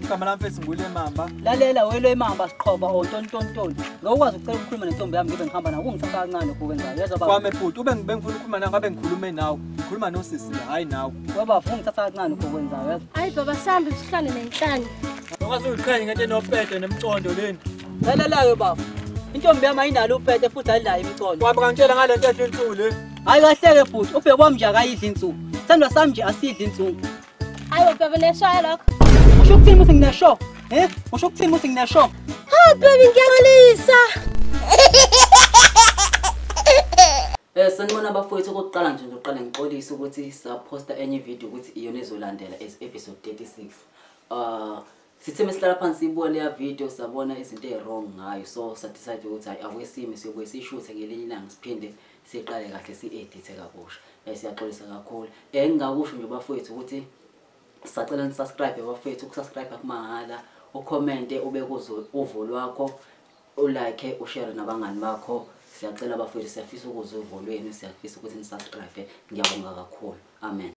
igama lami mfethu ngule mamba. Lalela welo emamba siqhoba ontontontoni. Ngokwazi ukucela ukukhuluma nentombi yami ngibe ngihamba nayo kungisaka kancane ukwenzayo. Yezwa baba. Kwame bhuti ube ngifuna ukukhuluma nawe ngabe ngikhulume nawe. Ngikhuluma nosisi la hayi nawe. Baba ungithatha kancane ukwenzayo. Yezwa. Hayi baba sambe sihlale nenhlanje. Ngokwazi uyiqhenye ngento enopete nemcondo leni. Lalela baba. Intombi yami ayinalo upete futhi ayinayo imicondo. Kwame kangitshela ngale nto enhlunsu le. Hayi kahleke bhuti ubheke kwami nje akayidli insuku. Sandwa sami nje asidli insuku. Hayi baba neshaya lokho. Usho ukuthini muthi ngineshow? Usho ukuthini muthi ngineshow? Ha baby ngiyangilisa. Sanibona bafowethu okokuqala nje ngizoqala ngixolisa ukuthi saposta enye video ukuthi iyona ezolandela episode 36. Sithe mesihlala phansi sibone le video sabona izinto ezwrong ngayo so sa decide ukuthi akwesime siyobuye sishuthe ngelinye ilanga siphinde siqale kahle si-edit kabusha. Siyaxolisa kakhulu. Engingakusho nje bafowethu ukuthi sicela nisubscribe bafowethu, ukusubscribe akumahala, ucommente ubeke uvo lwakho, ulike, ushare nabangani bakho. Siyacela bafowethu siyafisa ukuzwa uvo lwenu, siyafisa ukuthi nisubscribe. Ngiyabonga kakhulu. Amen.